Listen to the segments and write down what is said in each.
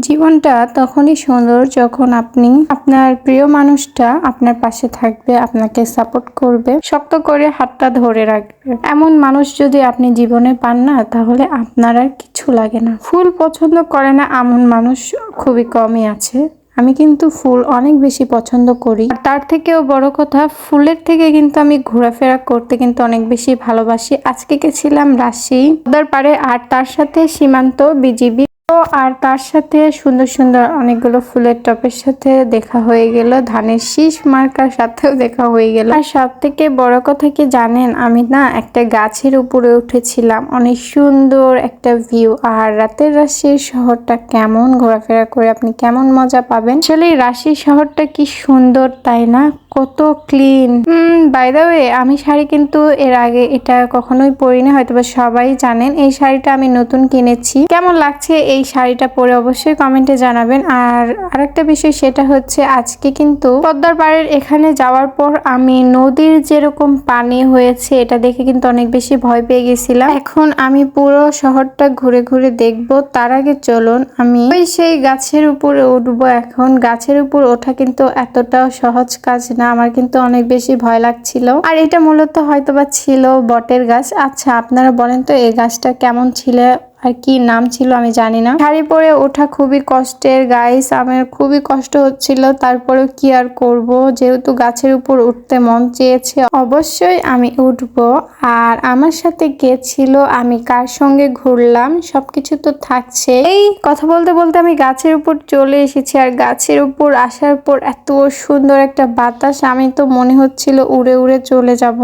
জীবনটা তখনই সুন্দর যখন আপনি আপনার প্রিয় মানুষটা আপনার পাশে থাকবে, আপনাকে সাপোর্ট করবে, শক্ত করে হাতটা ধরে রাখবে। এমন মানুষ যদি আপনি জীবনে পান না, তাহলে আপনার আর কিছু লাগে না। ফুল পছন্দ করে না এমন মানুষ খুবই কমই আছে। আমি কিন্তু ফুল অনেক বেশি পছন্দ করি। আর তার থেকেও বড় কথা, ফুলের থেকে কিন্তু আমি ঘোরাফেরা করতে কিন্তু অনেক বেশি ভালোবাসি। আজকে গেছিলাম রাজশাহী পাড়ে, আর তার সাথে সীমান্ত বিজিবি আর তার সাথে সুন্দর সুন্দর অনেকগুলো ফুলের টপের সাথে দেখা হয়ে গেল, ধানের শীষ মার্কার সাথেও দেখা হয়ে গেল। আর সব থেকে বড় কথা কি জানেন, আমি না একটা গাছের উপরে উঠেছিলাম, অনেক সুন্দর একটা ভিউ। আর রাতের রাজশাহী শহরটা কেমন ঘোরাফেরা করে আপনি কেমন মজা পাবেন। আসলে রাজশাহী শহরটা কি সুন্দর, তাই না? কত ক্লিন। বাই দ্য ওয়ে, আমি শাড়ি কিন্তু এর আগে এটা কখনোই পরিনি, হয়তো বা সবাই জানেন। এই শাড়িটা আমি নতুন কিনেছি। কেমন লাগছে এই শাড়িটা পরে অবশ্যই কমেন্টে জানাবেন। আর আরেকটা বিষয়, সেটা হচ্ছে আজকে কিন্তু পদ্মার পাড়ের এখানে যাওয়ার পর আমি নদীর যেরকম পানি হয়েছে এটা দেখে কিন্তু অনেক বেশি ভয় পেয়ে গেছিলাম। এখন আমি পুরো শহরটা ঘুরে ঘুরে দেখবো। তার আগে চলুন আমি ওই সেই গাছের উপরে উঠবো। এখন গাছের উপর ওঠা কিন্তু এতটাও সহজ কাজ না, আমার কিন্তু অনেক বেশি ভয় লাগছিল। আর এটা মূলত হয়তোবা ছিল বটের গাছ। আচ্ছা, আপনারা বলেন তো এই গাছটা কেমন ছিল আর কি নাম ছিল আমি জানি না। শাড়ি পরে ওঠা খুবই কষ্টের গাইস, আমার খুবই কষ্ট হচ্ছিল। তারপরেও কি আর করব, যেহেতু গাছের উপর উঠতে মন চেয়েছে অবশ্যই আমি উঠবো। আর আমার সাথে কে ছিল, আমি কার সঙ্গে ঘুরলাম, সবকিছু তো থাকছে। এই কথা বলতে বলতে আমি গাছের উপর চলে এসেছি। আর গাছের উপর আসার পর এত সুন্দর একটা বাতাস, আমি তো মনে হচ্ছিল উড়ে উড়ে চলে যাব।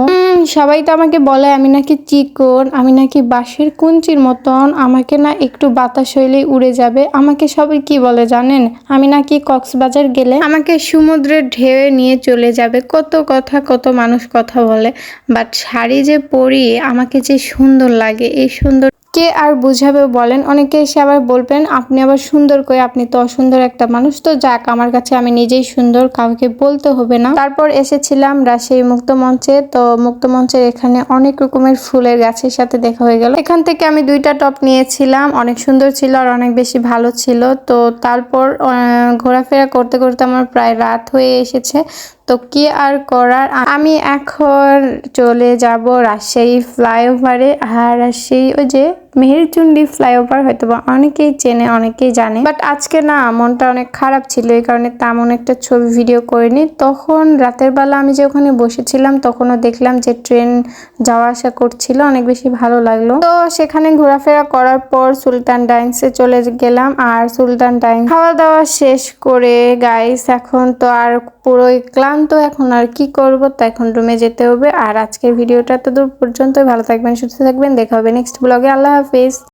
সবাই তো আমাকে বলে আমি নাকি চিকন, আমি নাকি বাঁশের কুঞ্চির মতন, আমাকে না একটু বাতাস হইলেই উড়ে যাবে। আমাকে সবাই কি বলে জানেন, আমি নাকি কক্সবাজার গেলে আমাকে সমুদ্রের ঢেউয়ে নিয়ে চলে যাবে। কত কথা, কত মানুষ কথা বলে, বাট শাড়ি যে পরি আমাকে যে সুন্দর লাগে, এই সুন্দর কে আর বুঝাবে বলেন। অনেকে এসে আবার বলবেন আপনি আবার সুন্দর করে, আপনি তো অসুন্দর একটা মানুষ। তো যাক, আমার কাছে আমি নিজেই সুন্দর, কাউকে বলতে হবে না। তারপর এসেছিলাম রাজশাহী মুক্ত মঞ্চে। তো মুক্ত মঞ্চের এখানে অনেক রকমের ফুলের গাছের সাথে দেখা হয়ে গেল। এখান থেকে আমি 2টা টপ নিয়েছিলাম, অনেক সুন্দর ছিল আর অনেক বেশি ভালো ছিল। তো তারপর ঘোরাফেরা করতে করতে আমার প্রায় রাত হয়ে এসেছে। তো কি আর করার, আমি এখন চলে যাব রাজশাহী ফ্লাইওভারে। আর রাজশাহী ওই যে মেহেরচুন্ডি ফ্লাইওভার হয়তোবা অনেকেই চেনে, অনেকেই জানে। বাট আজকে না মনটা অনেক খারাপ ছিল, এই কারণে তেমন একটা ছবি ভিডিও করিনি। তখন রাতের বেলা আমি যে ওখানে বসেছিলাম, তখনও দেখলাম যে ট্রেন যাওয়া আসা করছিল, অনেক বেশি ভালো লাগলো। তো সেখানে ঘোরাফেরা করার পর সুলতান ডাইন্সে চলে গেলাম। আর সুলতান ডাইন্স খাওয়া দাওয়া শেষ করে গাইস এখন তো আর পুরোই ক্লান্ত, এখন আর কি করব, তো এখন রুমে যেতে হবে। আর আজকের ভিডিওটা তো দূর পর্যন্ত। ভালো থাকবেন, সুস্থ থাকবেন, দেখা হবে নেক্সট ব্লগে। আল্লাহ হাফিজ।